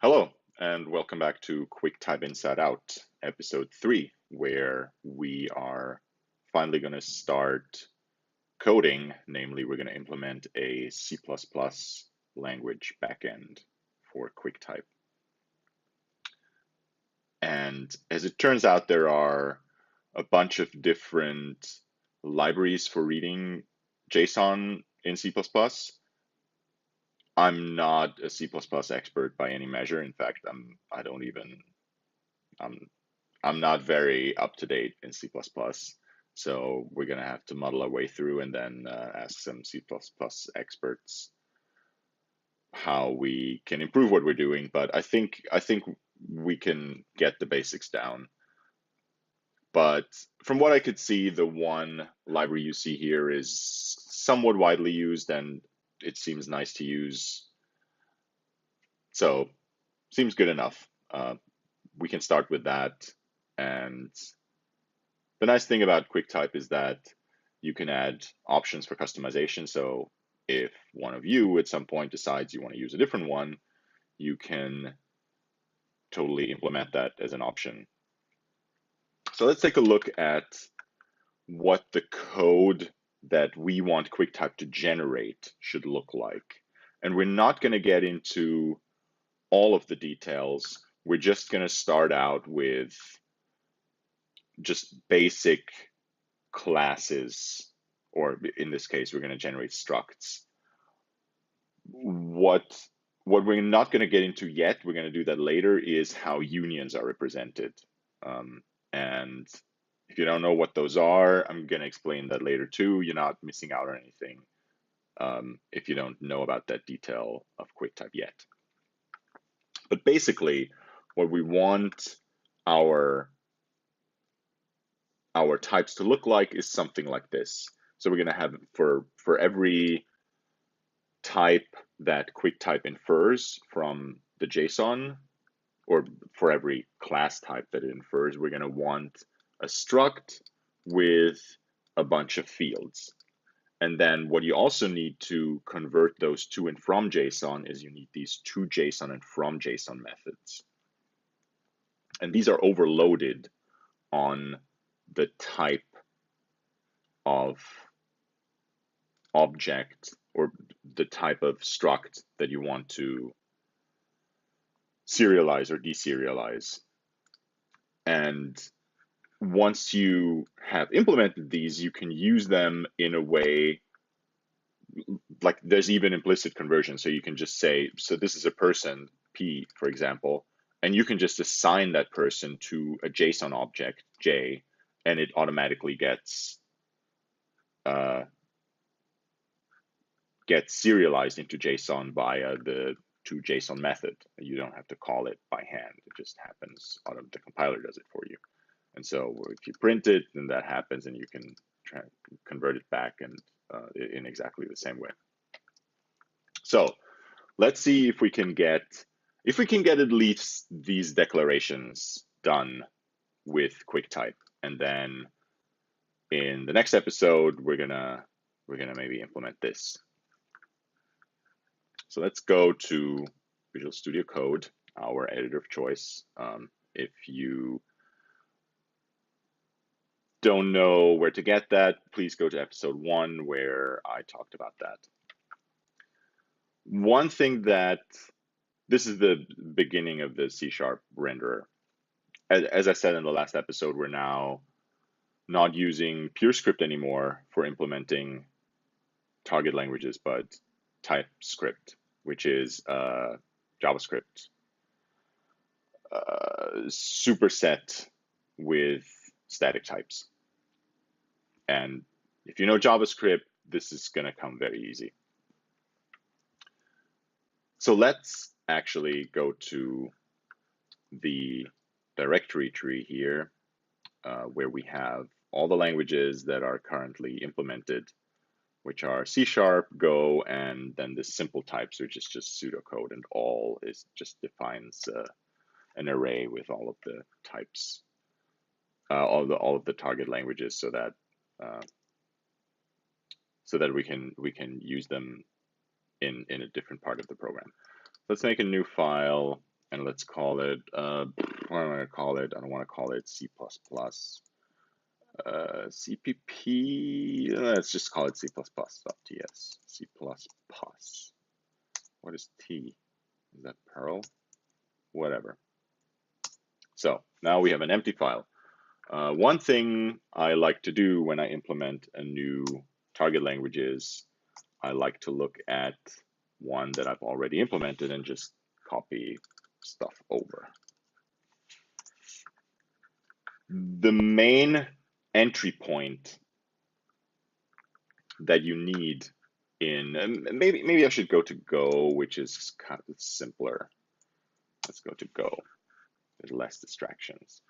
Hello, and welcome back to QuickType Inside Out, episode 3, where we are finally going to start coding. Namely, we're going to implement a C++ language backend for QuickType. And as it turns out, there are a bunch of different libraries for reading JSON in C++. I'm not a C++ expert by any measure. In fact, I'm not very up to date in C++. So we're gonna have to muddle our way through and then ask some C++ experts how we can improve what we're doing. But I think we can get the basics down. But from what I could see, the one library you see here is somewhat widely used and it seems nice to use. So seems good enough. We can start with that. And the nice thing about QuickType is that you can add options for customization. So if one of you at some point decides you want to use a different one, you can totally implement that as an option. So let's take a look at what the code that we want QuickType to generate should look like. And we're not going to get into all of the details. We're just going to start out with just basic classes, or in this case, we're going to generate structs. What we're not going to get into yet, we're going to do that later, is how unions are represented. And if you don't know what those are, I'm going to explain that later too. You're not missing out on anything if you don't know about that detail of QuickType yet. But basically, what we want our types to look like is something like this. So we're going to have for every type that QuickType infers from the JSON, or for every class type that it infers, we're going to want a struct with a bunch of fields. And then what you also need to convert those to and from JSON is you need these to JSON and from JSON methods. And these are overloaded on the type of object or the type of struct that you want to serialize or deserialize. And once you have implemented these, you can use them in a way like there's even implicit conversion. So you can just say, so this is a person, P, for example, and you can just assign that person to a JSON object, J, and it automatically gets serialized into JSON via the toJSON method. You don't have to call it by hand. It just happens. The compiler does it for you. And so if you print it, then that happens, and you can convert it back and in exactly the same way. So let's see if we can get at least these declarations done with QuickType, and then in the next episode we're gonna maybe implement this. So let's go to Visual Studio Code, our editor of choice. If you don't know where to get that, please go to episode 1 where I talked about that. One thing that this is the beginning of the C# renderer. As I said in the last episode, we're now not using PureScript anymore for implementing target languages, but TypeScript, which is JavaScript superset with static types. And if you know JavaScript, this is going to come very easy. So let's actually go to the directory tree here, where we have all the languages that are currently implemented, which are C#, Go, and then the simple types, which is just pseudocode, and all is just defines an array with all of the types, all of the target languages, so that we can use them in a different part of the program. Let's make a new file, and let's call it, what am I gonna call it? I don't want to call it C++. CPP, let's just call it C++.ts. C++. What is T? Is that Perl? Whatever. So now we have an empty file. One thing I like to do when I implement a new target language is I like to look at one that I've already implemented and just copy stuff over. The main entry point that you need in, maybe I should go to Go, which is kind of simpler. Let's go to Go. There's less distractions.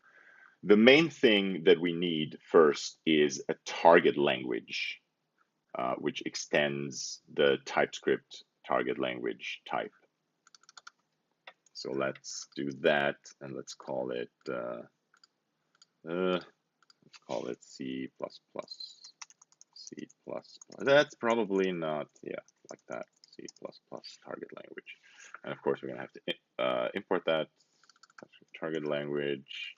The main thing that we need first is a target language, which extends the TypeScript target language type. So let's do that, and let's call it C++. C++. That's probably not, yeah, like that. C++ target language, and of course we're gonna have to import that target language.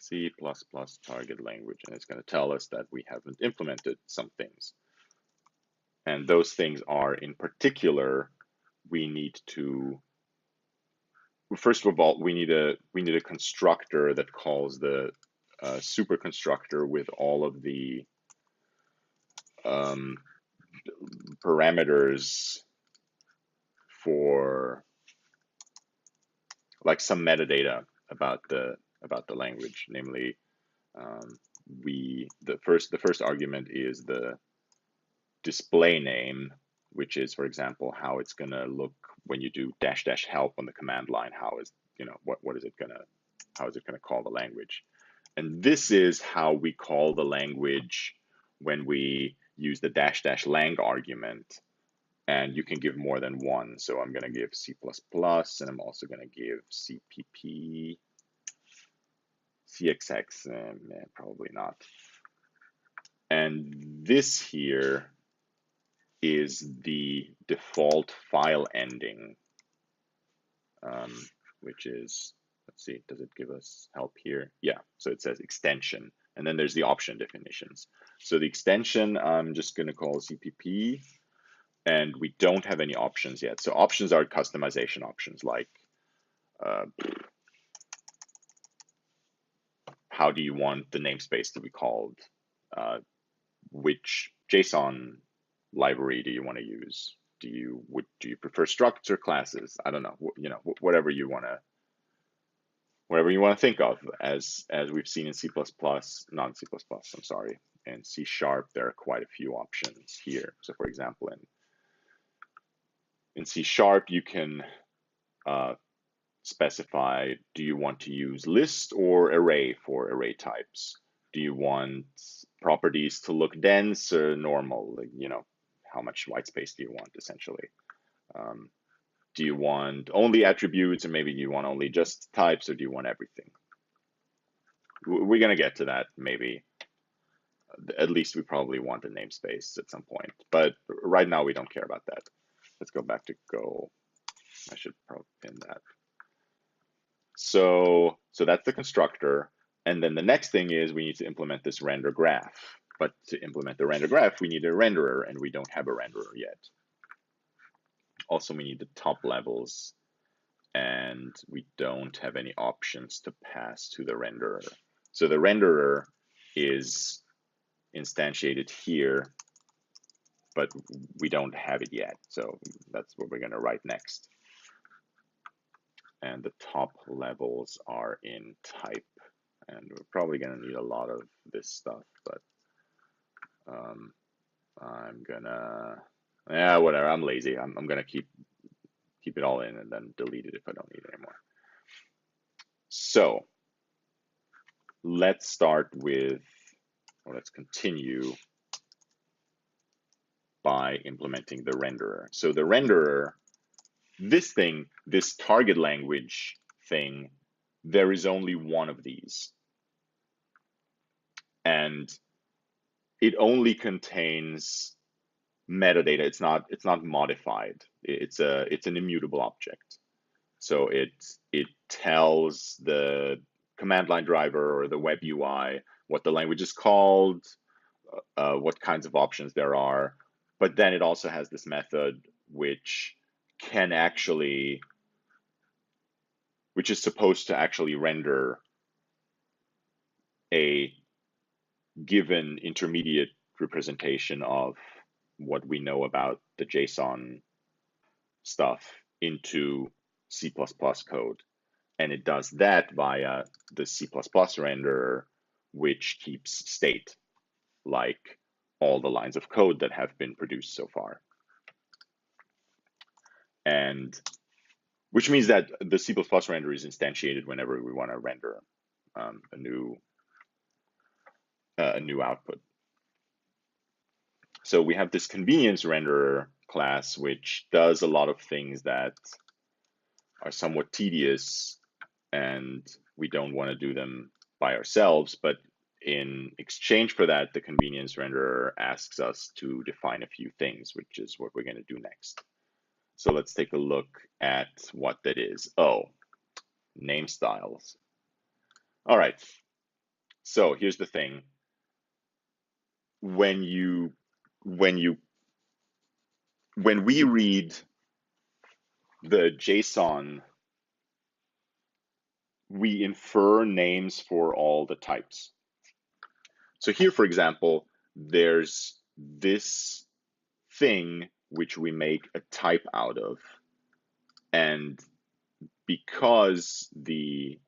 C++ target language, and it's going to tell us that we haven't implemented some things. And those things are, in particular, we need to, first of all, we need a constructor that calls the super constructor with all of the parameters for like some metadata about the language, namely the first argument is the display name, which is, for example, how it's going to look when you do -- help on the command line. How is, what is it going to, how is it going to call the language? And this is how we call the language when we use the -- lang argument. And you can give more than one. So I'm going to give C++, and I'm also going to give CPP, CXX, probably not. And this here is the default file ending, which is, let's see, does it give us help here? Yeah, so it says extension, and then there's the option definitions. So the extension, I'm just going to call CPP, and we don't have any options yet. So options are customization options, like how do you want the namespace to be called? Which JSON library do you want to use? Do you prefer structs or classes? I don't know. Whatever you want to think of. As we've seen in C++, not in C++, I'm sorry, in C#, there are quite a few options here. So for example, in C# you can specify, do you want to use list or array for array types? Do you want properties to look dense or normal? Like, how much white space do you want, essentially? Do you want only attributes, or maybe you want only just types, or do you want everything? We're going to get to that, maybe. At least we probably want a namespace at some point. But right now, we don't care about that. Let's go back to Go. I should probably pin that. So that's the constructor. And then the next thing is we need to implement this render graph. But to implement the render graph, we need a renderer, and we don't have a renderer yet. Also, we need the top levels, and we don't have any options to pass to the renderer. So the renderer is instantiated here, but we don't have it yet. So that's what we're going to write next. And the top levels are in type. And we're probably going to need a lot of this stuff, but I'm gonna, whatever, I'm lazy. I'm gonna keep it all in and then delete it if I don't need it anymore. So let's start with, or let's continue by implementing the renderer. So the renderer, this target language thing, there is only one of these. And it only contains metadata. It's not modified. It's an immutable object. So it tells the command line driver or the web UI what the language is called, what kinds of options there are, but then it also has this method which can actually, which is supposed to actually render a given intermediate representation of what we know about the JSON stuff into C++ code. And it does that via the C++ renderer, which keeps state, like all the lines of code that have been produced so far. And which means that the C++ renderer is instantiated whenever we want to render a new output. So we have this convenience renderer class, which does a lot of things that are somewhat tedious, and we don't want to do them by ourselves. But in exchange for that, the convenience renderer asks us to define a few things, which is what we're going to do next. So let's take a look at what that is. Oh, name styles. All right. So here's the thing. When we read the JSON, we infer names for all the types. So here, for example, there's this thing which we make a type out of. And because the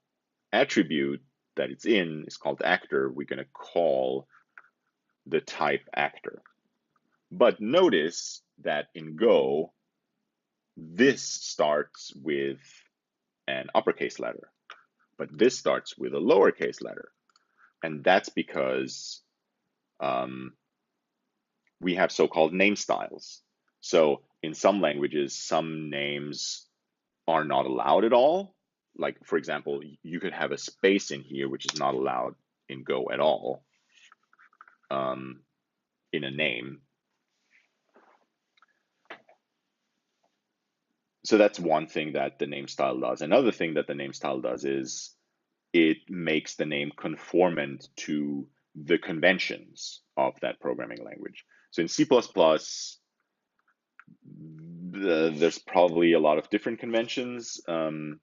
attribute that it's in is called actor, we're going to call the type actor. But notice that in Go, this starts with an uppercase letter, but this starts with a lowercase letter. And that's because we have so-called name styles. So in some languages, some names are not allowed at all. Like, for example, you could have a space in here, which is not allowed in Go at all in a name. So that's one thing that the name style does. Another thing that the name style does is it makes the name conformant to the conventions of that programming language. So in C++, there's probably a lot of different conventions, and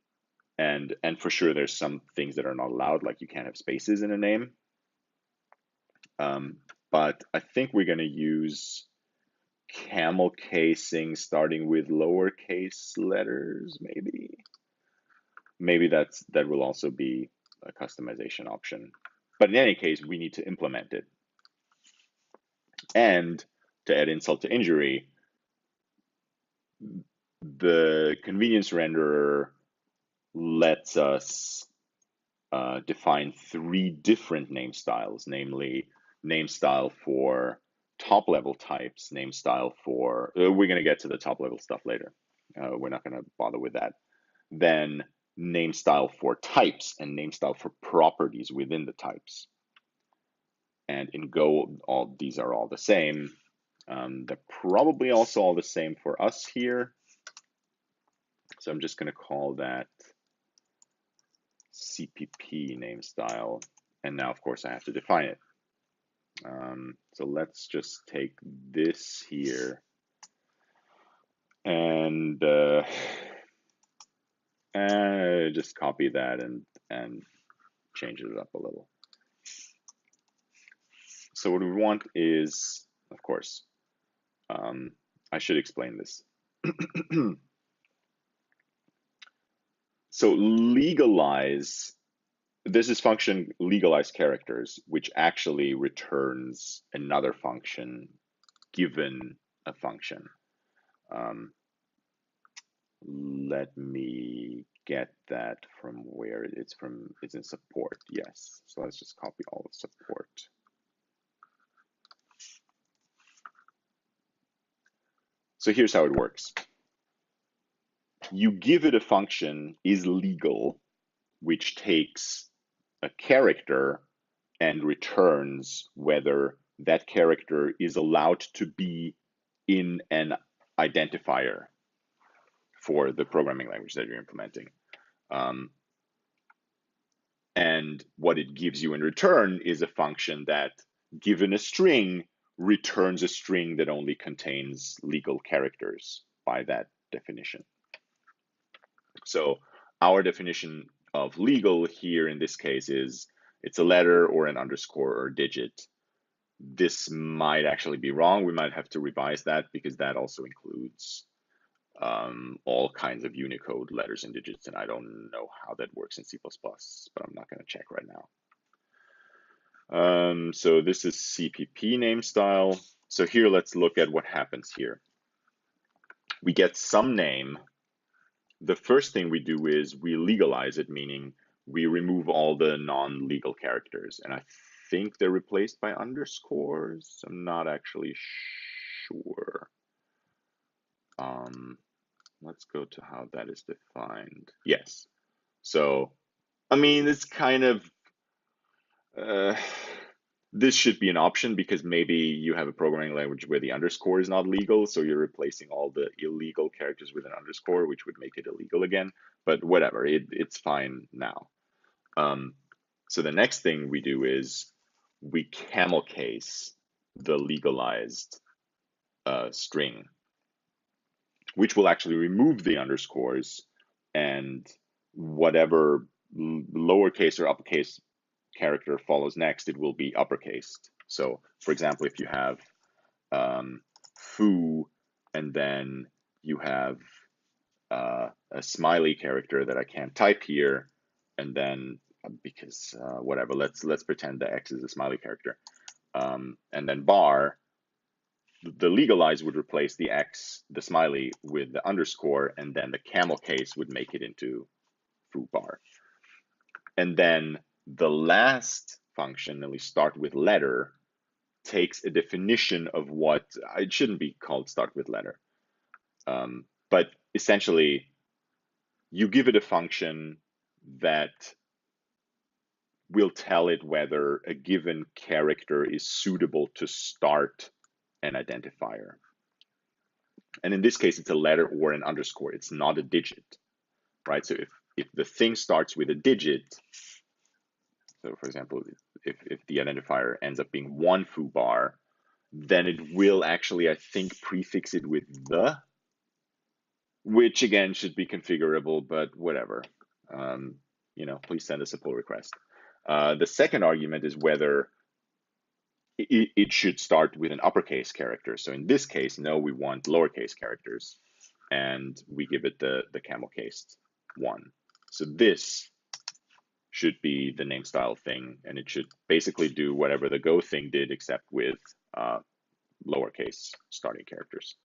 for sure there's some things that are not allowed, like you can't have spaces in a name. But I think we're going to use camel casing starting with lowercase letters, maybe. Maybe that will also be a customization option. But in any case, we need to implement it. And to add insult to injury, the convenience renderer lets us define 3 different name styles, namely name style for top level types, name style for, we're going to get to the top level stuff later. We're not going to bother with that. Then name style for types and name style for properties within the types. And in Go, all these are all the same. They're probably also all the same for us here. So I'm just going to call that CPP name style. And now, of course, I have to define it. So let's just take this here and just copy that and change it up a little. So what we want is, of course, I should explain this. So legalize, this is function legalize characters, which actually returns another function given a function. Let me get that from where it's from. It's in support, yes. So let's just copy all of support. So here's how it works. You give it a function is legal, which takes a character and returns whether that character is allowed to be in an identifier. for the programming language that you're implementing. And what it gives you in return is a function that, given a string, returns a string that only contains legal characters by that definition. So our definition of legal here in this case is it's a letter or an underscore or a digit. This might actually be wrong. We might have to revise that because that also includes all kinds of Unicode letters and digits, and I don't know how that works in C++, but I'm not going to check right now. So this is CPP name style. So here, let's look at what happens here. We get some name. The first thing we do is we legalize it, meaning we remove all the non-legal characters, and I think they're replaced by underscores. I'm not actually sure. Let's go to how that is defined. Yes. So, I mean, it's kind of, this should be an option because maybe you have a programming language where the underscore is not legal, so you're replacing all the illegal characters with an underscore, which would make it illegal again, but whatever, it's fine now. So the next thing we do is we camel case the legalized string, which will actually remove the underscores, and whatever lowercase or uppercase character follows next, it will be uppercased. So for example, if you have foo, and then you have a smiley character that I can't type here, and then because whatever, let's pretend the X is a smiley character, and then bar, the legalize would replace the X, the smiley, with the underscore, and then the camel case would make it into foo bar. And then the last function, and we start with letter, takes a definition of what, it shouldn't be called start with letter, but essentially you give it a function that will tell it whether a given character is suitable to start an identifier. And in this case, it's a letter or an underscore. It's not a digit, right? So if the thing starts with a digit, so for example, if the identifier ends up being one foo bar, then it will actually, I think, prefix it with the, which again should be configurable, but whatever. Please send us a pull request. The second argument is whether it should start with an uppercase character. So in this case, no, we want lowercase characters, and we give it the camel cased one. So this should be the name style thing, and it should basically do whatever the Go thing did, except with lowercase starting characters.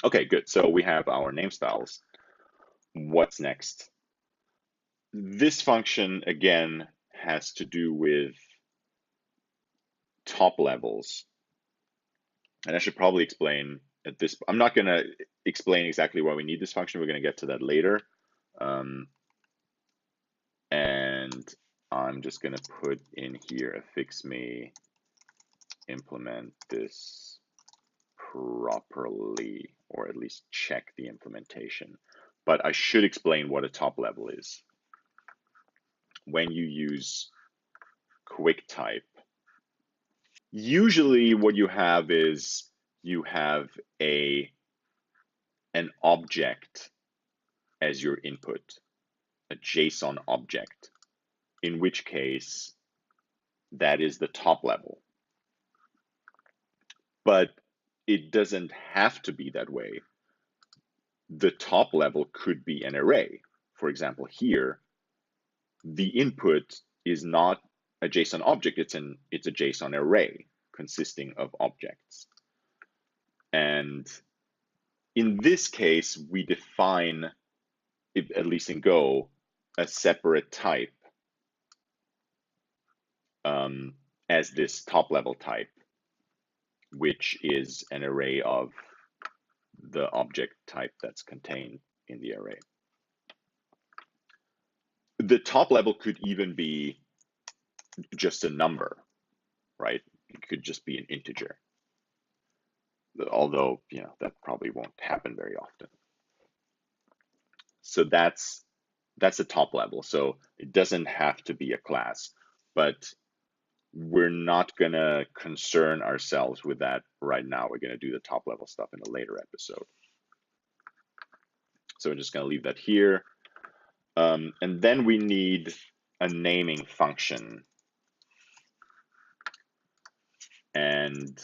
Okay, good. So we have our name styles. What's next? This function, again, has to do with top levels. And I should probably explain at this, I'm not going to explain exactly why we need this function. We're going to get to that later. And I'm just going to put in here a fix me, implement this properly, or at least check the implementation. But I should explain what a top level is. When you use quicktype, usually what you have is you have an object as your input, a JSON object, in which case that is the top level. But it doesn't have to be that way. The top level could be an array. For example, here, the input is not a JSON object, it's a JSON array consisting of objects. And in this case, we define, at least in Go, a separate type as this top level type, which is an array of the object type that's contained in the array. The top level could even be just a number, right? It could just be an integer. Although, that probably won't happen very often. So that's a top level. So it doesn't have to be a class, but we're not gonna concern ourselves with that right now. We're gonna do the top level stuff in a later episode. So we're just gonna leave that here. And then we need a naming function. And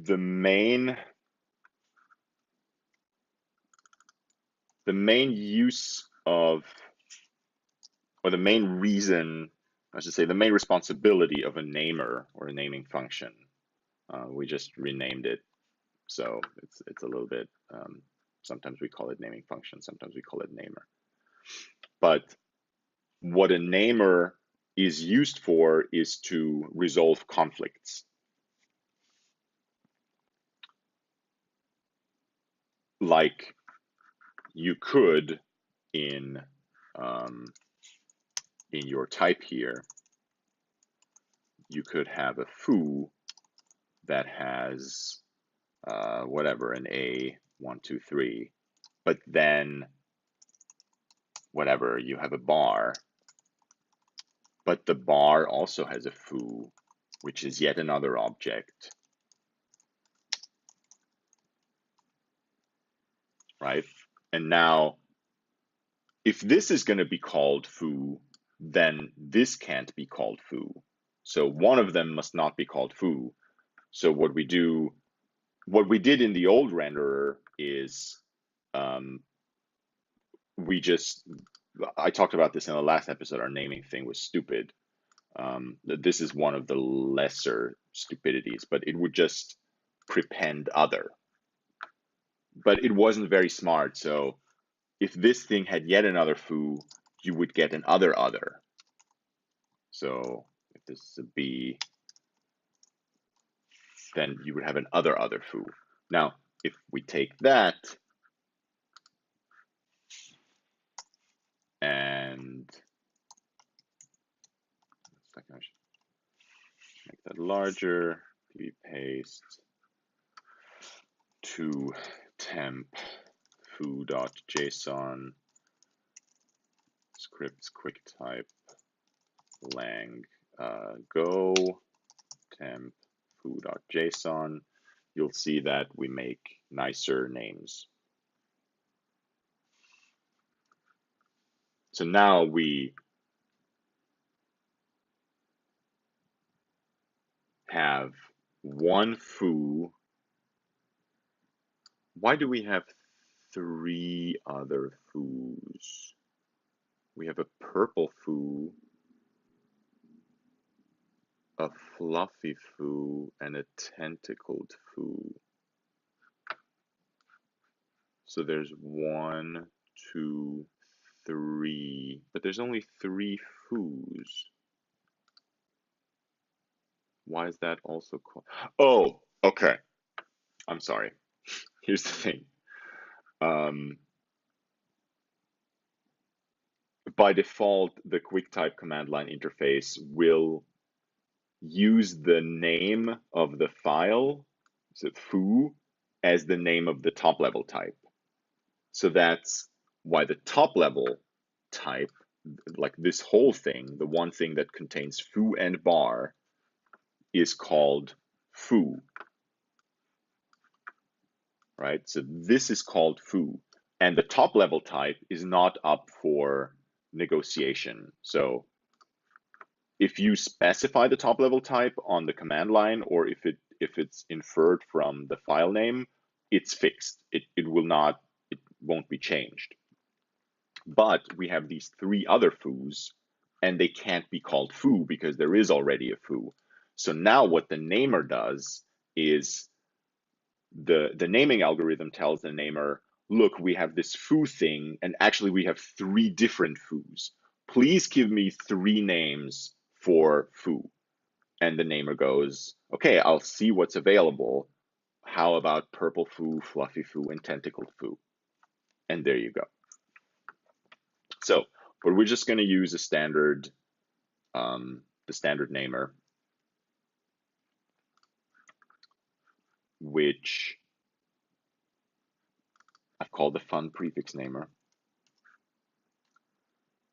the main use of, or the main reason, I should say, the main responsibility of a namer or a naming function, we just renamed it. So it's a little bit, sometimes we call it naming function, sometimes we call it namer. But what a namer is used for is to resolve conflicts. Like you could in your type here, you could have a foo that has whatever, an A, 1, 2, 3, but then whatever, you have a bar, but the bar also has a foo, which is yet another object, right? And now, if this is going to be called foo, then this can't be called foo. So one of them must not be called foo. So what we did in the old renderer is I talked about this in the last episode, our naming thing was stupid. This is one of the lesser stupidities, but it would just prepend other. But it wasn't very smart, so if this thing had yet another foo, you would get an other. So if this is a B, then you would have an other foo. Now, if we take that and I should make that larger, pv paste to temp foo.json scripts quicktype lang go temp foo.json, you'll see that we make nicer names. So now we have one foo. Why do we have 3 other foos? We have a purple foo, a fluffy foo, and a tentacled foo. So there's 1, 2, 3, but there's only 3 foos. Why is that also called? Oh, okay. I'm sorry. Here's the thing. By default, the QuickType command line interface will use the name of the file, so foo, as the name of the top level type. So that's why the top level type, like this whole thing, the one thing that contains foo and bar, is called foo, right? So this is called foo, and the top level type is not up for negotiation. So if you specify the top level type on the command line, or if it's inferred from the file name, it's fixed. It won't be changed. But we have these 3 other foos, and they can't be called foo because there is already a foo. So now what the namer does is the naming algorithm tells the namer, look, we have this foo thing, and actually we have 3 different foos. Please give me 3 names for foo. And the namer goes, okay, I'll see what's available. How about purple foo, fluffy foo, and tentacled foo? And there you go. So, but we're just going to use a standard, the standard namer, which called the fun prefix namer.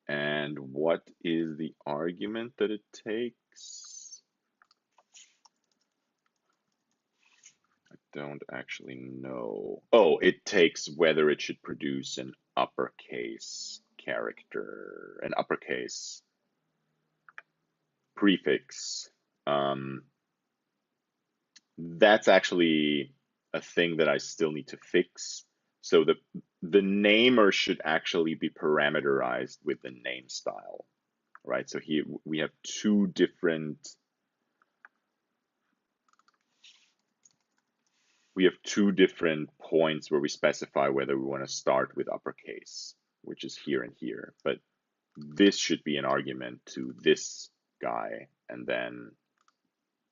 And what is the argument that it takes? I don't actually know. Oh, it takes whether it should produce an uppercase character, an uppercase prefix. That's actually a thing that I still need to fix. So the namer should actually be parameterized with the name style, right? So here we have two different points where we specify whether we want to start with uppercase, which is here and here. But this should be an argument to this guy, and then,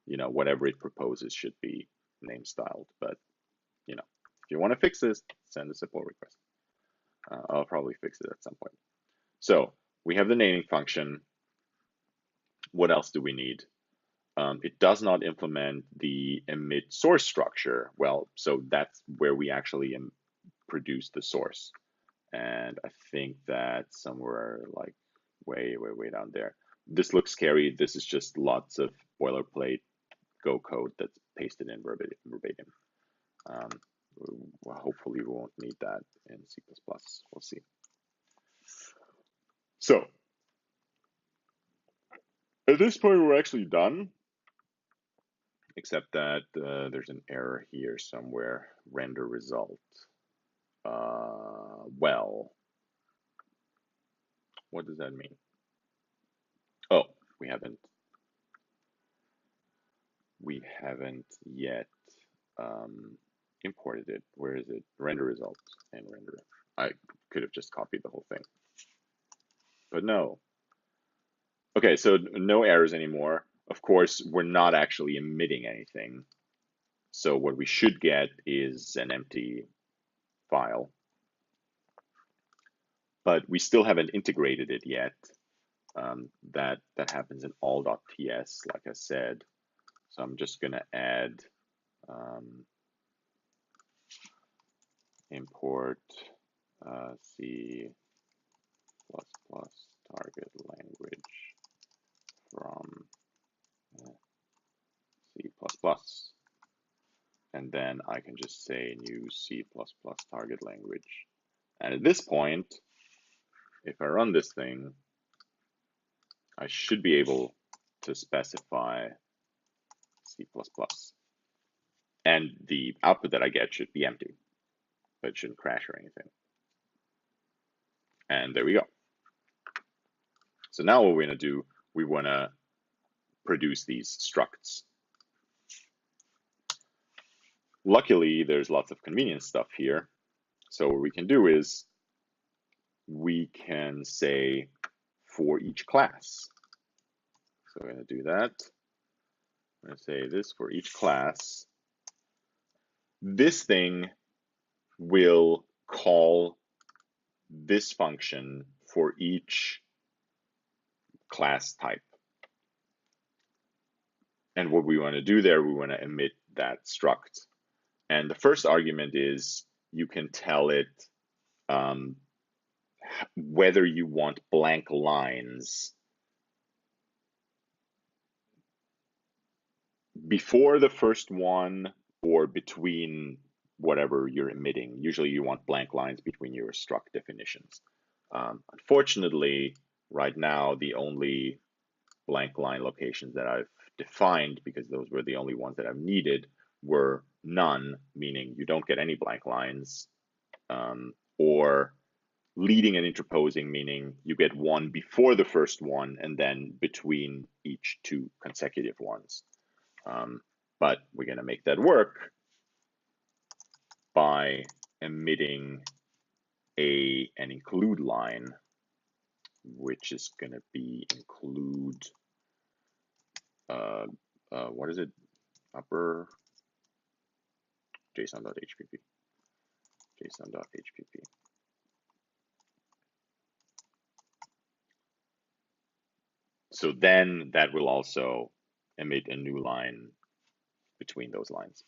you know, whatever it proposes should be name styled. But, you know, if you want to fix this, send a support request. I'll probably fix it at some point. So we have the naming function. What else do we need? It does not implement the emit source structure. Well, so that's where we actually produce the source. And I think that's somewhere like way down there. This looks scary. This is just lots of boilerplate Go code that's pasted in verbatim. Well, hopefully we won't need that in C++. We'll see. So at this point, we're actually done, except that there's an error here somewhere. Render result. Well, what does that mean? Oh, we haven't yet imported it. Where is it? Render results and render. I could have just copied the whole thing, but no. Okay, so no errors anymore. Of course, we're not actually emitting anything. So what we should get is an empty file, but we still haven't integrated it yet. That happens in all.ts, like I said. So I'm just gonna add import C++ target language from C++. And then I can just say new C++ target language. And at this point, if I run this thing, I should be able to specify C++. And the output that I get should be empty, but it shouldn't crash or anything. And there we go. So now what we're going to do, we want to produce these structs. Luckily, there's lots of convenience stuff here. So what we can do is we can say for each class. So we're going to do that. I'm going to say this for each class. This thing will call this function for each class type. And what we want to do there, we want to emit that struct. And the first argument is you can tell it whether you want blank lines before the first one or between whatever you're emitting. Usually you want blank lines between your struct definitions. Unfortunately, right now, the only blank line locations that I've defined, because those were the only ones that I've needed, were none, meaning you don't get any blank lines, or leading and interposing, meaning you get one before the first one and then between each two consecutive ones. But we're going to make that work by emitting an include line, which is going to be include, what is it? Upper JSON.hpp. JSON.hpp. So then that will also emit a new line between those lines.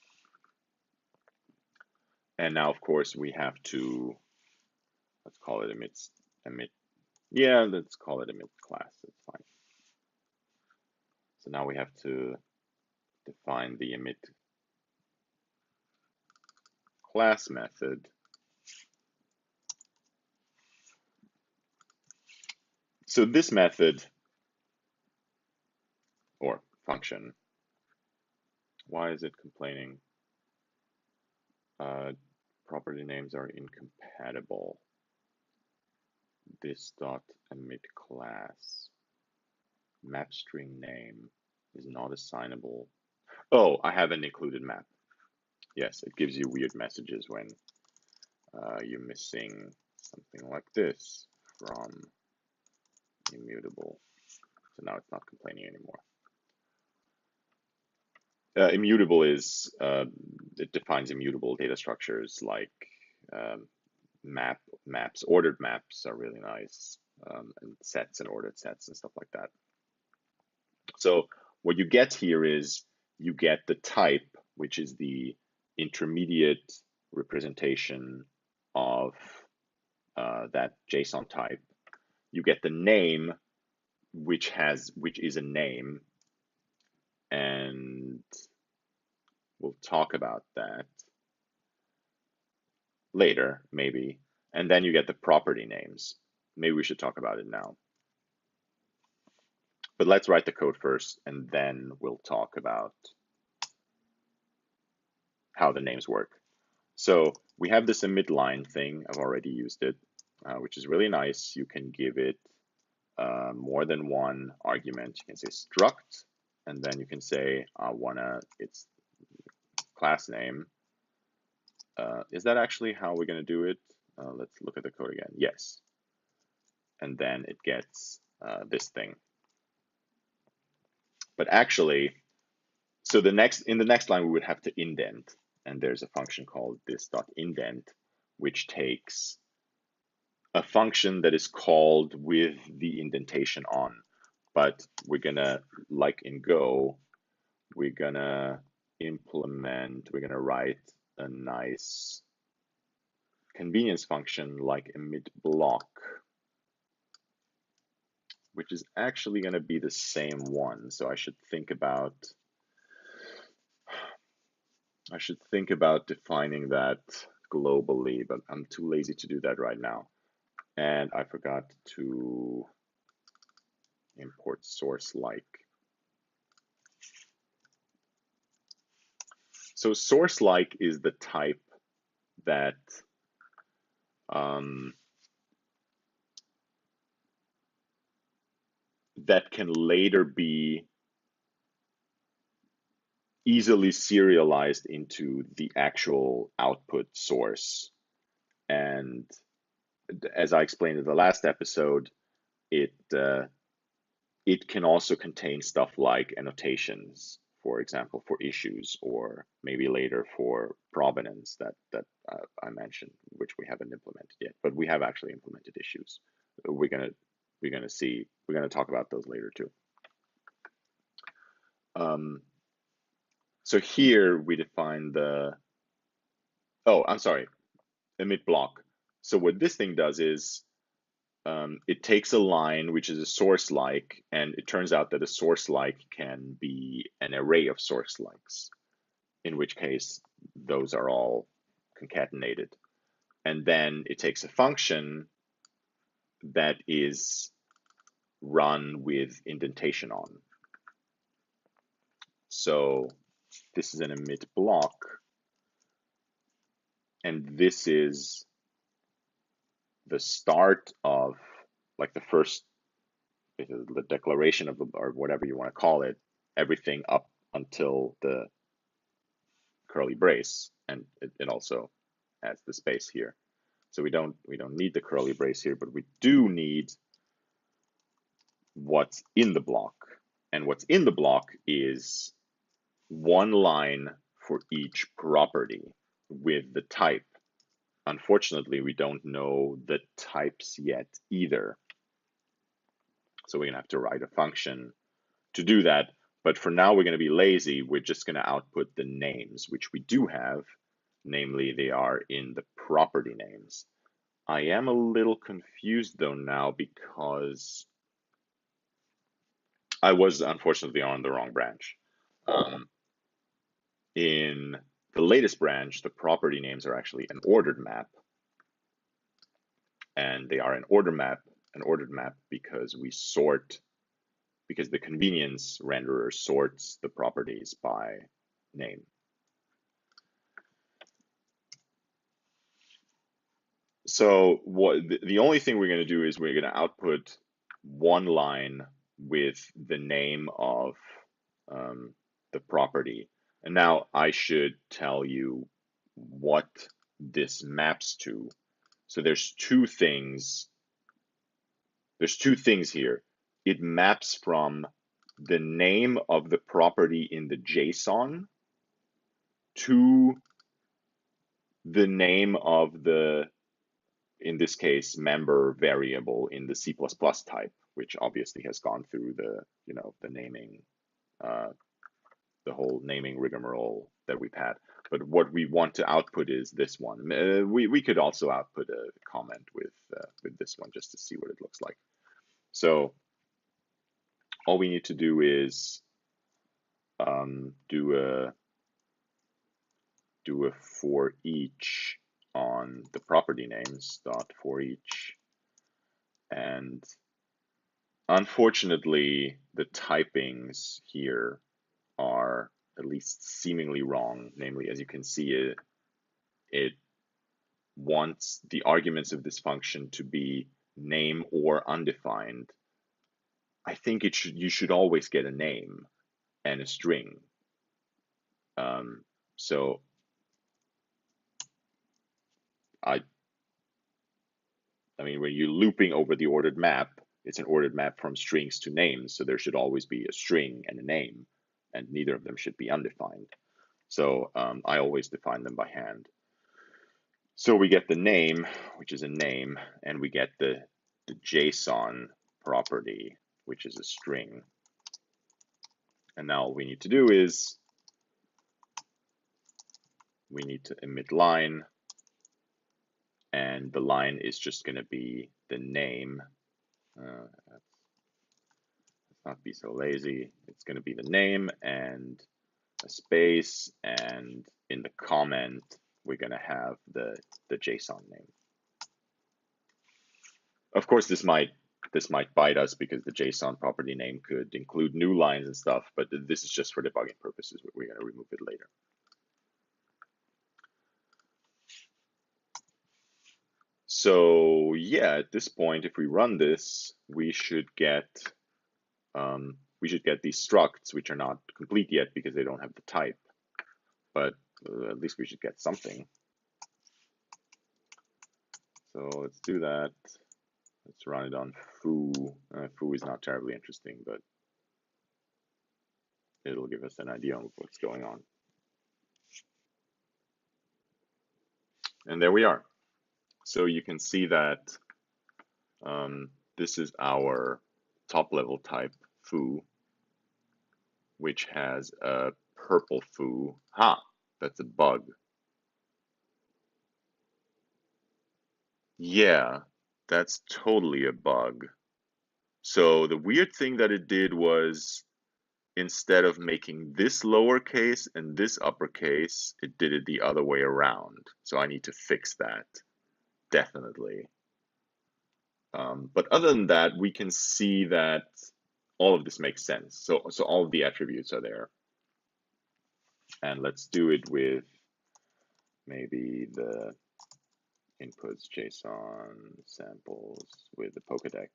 And now, of course, we have to, let's call it emit. Yeah, let's call it emit class. It's fine. So now we have to define the emit class method. So this method or function, why is it complaining? Property names are incompatible. This dot emit class map string name is not assignable. Oh, I haven't included map. Yes, it gives you weird messages when you're missing something like this from immutable. So now it's not complaining anymore. Immutable is, it defines immutable data structures like maps. Ordered maps are really nice, and sets and ordered sets and stuff like that. So what you get here is you get the type, which is the intermediate representation of that JSON type. You get the name, which is a name, and we'll talk about that later, maybe. And then you get the property names. Maybe we should talk about it now. But let's write the code first, and then we'll talk about how the names work. So we have this emit line thing. I've already used it, which is really nice. You can give it more than one argument. You can say struct, and then you can say its class name. Is that actually how we're going to do it? Let's look at the code again. Yes. And then it gets this thing. But actually, so in the next line, we would have to indent. And there's a function called this.indent, which takes a function that is called with the indentation on. But we're gonna, like in Go, we're gonna write a nice convenience function like emit block, which is actually gonna be the same one. So I should think about defining that globally, but I'm too lazy to do that right now. And I forgot to import sourcelike. So sourcelike is the type that that can later be easily serialized into the actual output source. And as I explained in the last episode, it can also contain stuff like annotations, for example, for issues, or maybe later for provenance that I mentioned, which we haven't implemented yet, but we have actually implemented issues. We're gonna talk about those later too. So here we define emit block. So what this thing does is it takes a line which is a source-like, and it turns out that a source-like can be an array of source-likes, in which case those are all concatenated. And then it takes a function that is run with indentation on. So this is an emit block, and this is the start of, like, the first, the declaration of, or whatever you want to call it, everything up until the curly brace, and it also adds the space here. So we don't need the curly brace here, but we do need what's in the block. And what's in the block is one line for each property with the type. Unfortunately, we don't know the types yet either. So we're gonna have to write a function to do that. But for now, we're gonna be lazy. We're just gonna output the names, which we do have. namely they are in the property names. I am a little confused though now because I was unfortunately on the wrong branch. In the latest branch, the property names are actually an ordered map, and they are an ordered map because because the convenience renderer sorts the properties by name. So the only thing we're going to do is we're going to output one line with the name of the property. And now I should tell you what this maps to. So there's two things. There's two things here. It maps from the name of the property in the JSON to the name of the, in this case, member variable in the C++ type, which obviously has gone through the, the naming, the whole naming rigmarole that we've had. But what we want to output is this one. We could also output a comment with this one just to see what it looks like. So all we need to do is do a for each on the property names dot for each, and unfortunately the typings here are at least seemingly wrong. Namely, as you can see, it wants the arguments of this function to be name or undefined. I think you should always get a name and a string. So I mean, when you're looping over the ordered map, it's an ordered map from strings to names, so there should always be a string and a name, and neither of them should be undefined. So I always define them by hand. So we get the name, which is a name, and we get the JSON property, which is a string. And now all we need to do is we need to emit line, and the line is just going to be the name. Let's not be so lazy. It's going to be the name and a space, and in the comment we're going to have the JSON name. Of course, this might bite us because the JSON property name could include new lines and stuff, but this is just for debugging purposes. We're going to remove it later. So yeah, at this point, if we run this, we should get these structs, which are not complete yet because they don't have the type, but at least we should get something. So let's do that. Let's run it on foo. Foo is not terribly interesting, but it'll give us an idea of what's going on. And there we are. So you can see that this is our top level type foo, which has a purple foo. Ha, that's a bug. Yeah, that's totally a bug. So the weird thing that it did was, instead of making this lowercase and this uppercase, it did it the other way around. So I need to fix that, definitely. But other than that, we can see that all of this makes sense. So all of the attributes are there. And let's do it with maybe the inputs JSON samples with the Pokedex.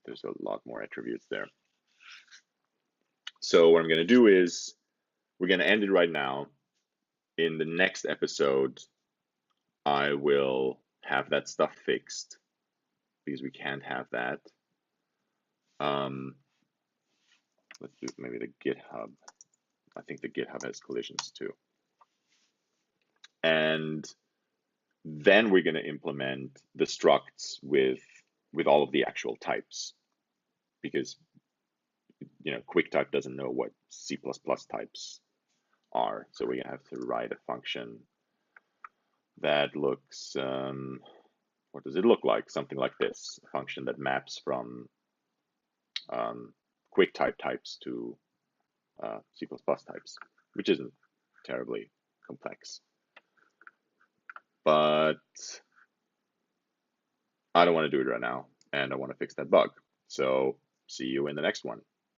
There's a lot more attributes there. So what I'm going to do is we're going to end it right now. In the next episode, I will have that stuff fixed because we can't have that. Let's do maybe the GitHub. I think the GitHub has collisions too. And then we're going to implement the structs with all of the actual types, because QuickType doesn't know what C++ types are. So we're gonna have to write a function that looks, what does it look like? Something like this, a function that maps from quicktype types to C++ types, which isn't terribly complex. But I don't want to do it right now, and I want to fix that bug. So see you in the next one.